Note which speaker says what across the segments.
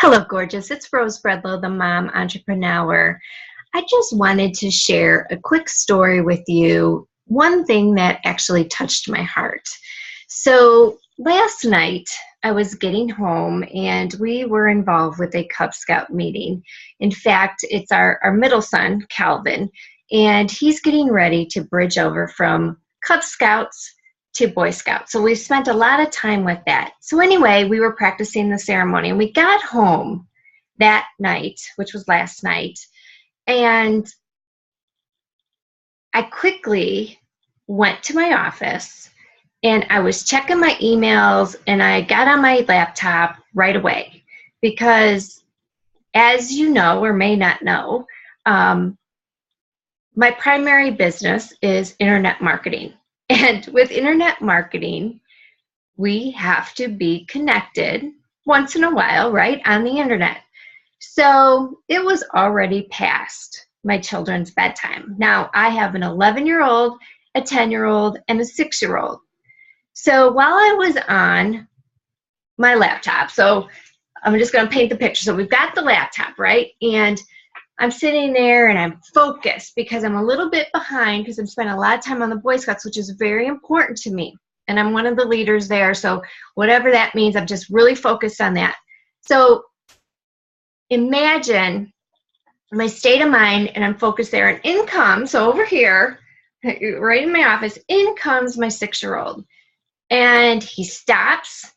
Speaker 1: Hello, gorgeous. It's Rose Bredlow, the mom entrepreneur. I just wanted to share a quick story with you. One thing that actually touched my heart. So last night I was getting home and we were involved with a Cub Scout meeting. In fact, it's our middle son, Calvin, and he's getting ready to bridge over from Cub Scouts to Boy Scouts. So we spent a lot of time with that. So anyway, we were practicing the ceremony and we got home that night, which was last night, and I quickly went to my office and I was checking my emails and I got on my laptop right away because, as you know or may not know, my primary business is internet marketing. And with internet marketing, we have to be connected once in a while, right, on the internet. So it was already past my children's bedtime. Now, I have an 11-year-old, a 10-year-old, and a 6-year-old. So while I was on my laptop, so I'm just going to paint the picture. So we've got the laptop, right? And I'm sitting there and I'm focused because I'm a little bit behind because I'm spending a lot of time on the Boy Scouts, which is very important to me. And I'm one of the leaders there. So whatever that means, I'm just really focused on that. So imagine my state of mind and I'm focused there. And in comes, so over here, right in my office, in comes my 6-year-old. And he stops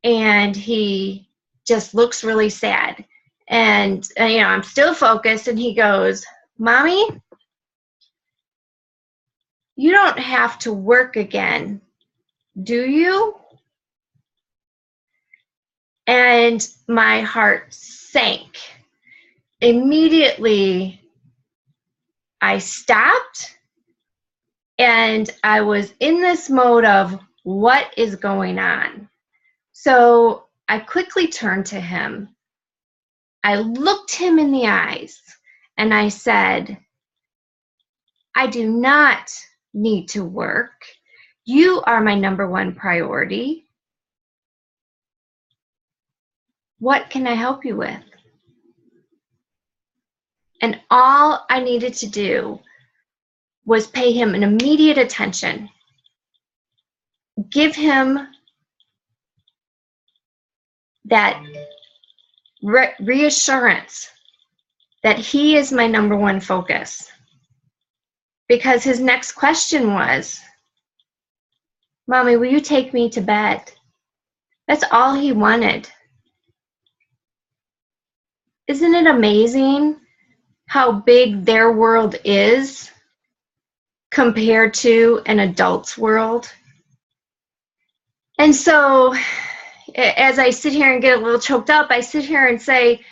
Speaker 1: and he just looks really sad. And, I'm still focused, and he goes, "Mommy, you don't have to work again, do you?" And my heart sank. Immediately, I stopped, and I was in this mode of, what is going on? So I quickly turned to him. I looked him in the eyes and I said, "I do not need to work. You are my number one priority. What can I help you with?" And all I needed to do was pay him an immediate attention, give him that reassurance that he is my number one focus. Because his next question was, "Mommy, will you take me to bed?" That's all he wanted. Isn't it amazing how big their world is compared to an adult's world? And so as I sit here and get a little choked up, I sit here and say,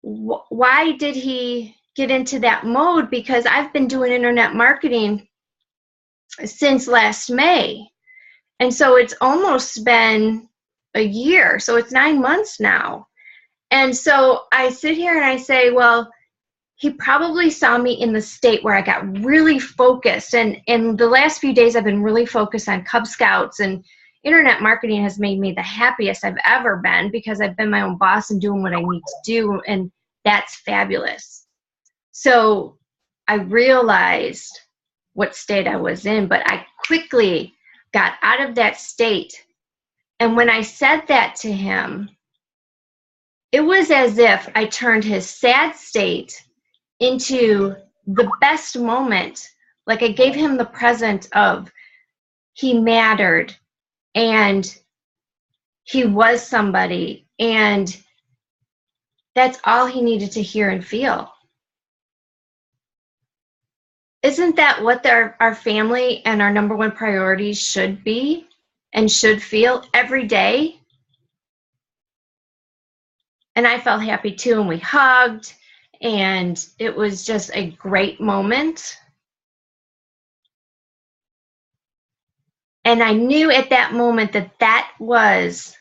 Speaker 1: why did he get into that mode? Because I've been doing internet marketing since last May. And so it's almost been a year. So it's 9 months now. And so I sit here and I say, well, he probably saw me in the state where I got really focused. And in the last few days, I've been really focused on Cub Scouts, and internet marketing has made me the happiest I've ever been because I've been my own boss and doing what I need to do, and that's fabulous. So I realized what state I was in, but I quickly got out of that state. And when I said that to him, it was as if I turned his sad state into the best moment. Like I gave him the present of he mattered and he was somebody, and that's all he needed to hear and feel. Isn't that what our family and our number one priorities should be and should feel every day? And I felt happy too, and we hugged, and it was just a great moment. And I knew at that moment that that was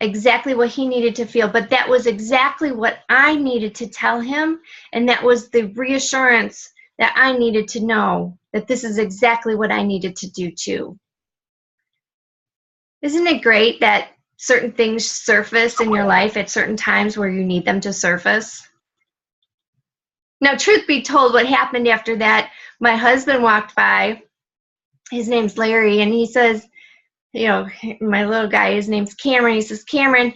Speaker 1: exactly what he needed to feel, but that was exactly what I needed to tell him, and that was the reassurance that I needed to know that this is exactly what I needed to do too. Isn't it great that certain things surface in your life at certain times where you need them to surface. Now, truth be told, what happened after that, my husband walked by, his name's Larry, and he says, you know, my little guy, his name's Cameron, he says, Cameron,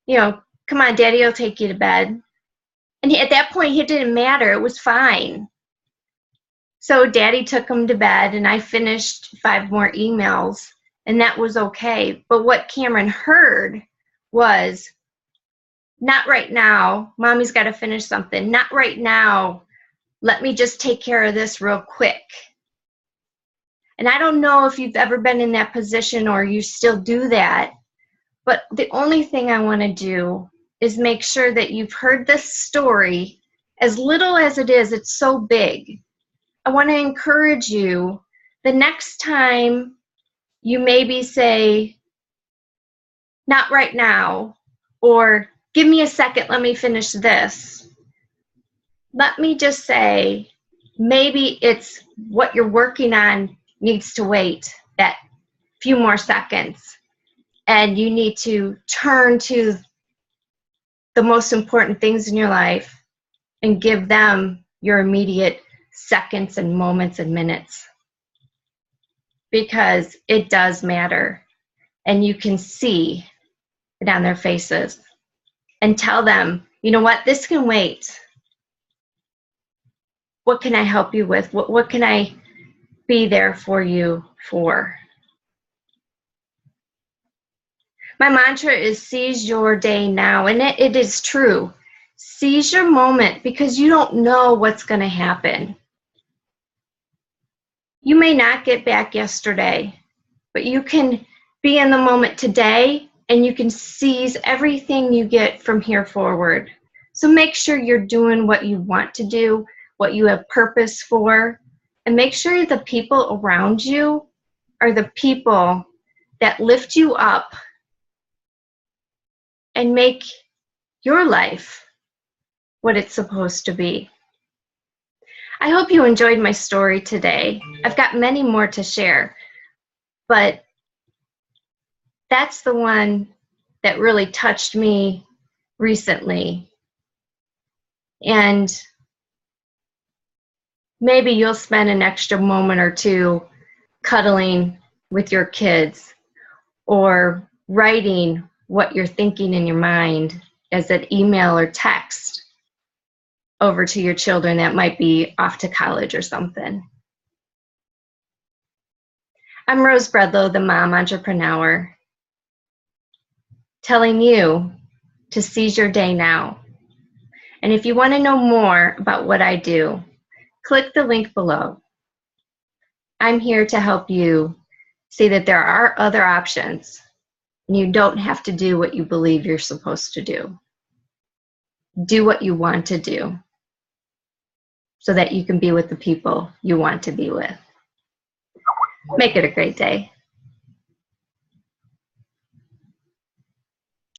Speaker 1: you know, come on, Daddy will take you to bed. And at that point, it didn't matter. It was fine. So Daddy took him to bed, and I finished 5 more emails, and that was okay. But what Cameron heard was, not right now. Mommy's got to finish something. Not right now. Let me just take care of this real quick. And I don't know if you've ever been in that position or you still do that, but the only thing I want to do is make sure that you've heard this story. As little as it is, it's so big. I want to encourage you, the next time you maybe say, not right now, or give me a second, let me finish this. Let me just say, maybe it's what you're working on needs to wait that few more seconds, and you need to turn to the most important things in your life and give them your immediate seconds and moments and minutes, because it does matter, and you can see it on their faces. And tell them, you know what, this can wait. What can I help you with? What can I be there for you for? My mantra is seize your day now, and it is true. Seize your moment, because you don't know what's going to happen. You may not get back yesterday, but you can be in the moment today, and you can seize everything you get from here forward. So make sure you're doing what you want to do, what you have purpose for, and make sure the people around you are the people that lift you up and make your life what it's supposed to be. I hope you enjoyed my story today. I've got many more to share, but that's the one that really touched me recently. And maybe you'll spend an extra moment or two cuddling with your kids or writing what you're thinking in your mind as an email or text over to your children that might be off to college or something. I'm Rose Bredlow, the MOMentrepreneur, telling you to seize your day now. And if you want to know more about what I do, click the link below. I'm here to help you see that there are other options, and you don't have to do what you believe you're supposed to do. Do what you want to do so that you can be with the people you want to be with. Make it a great day.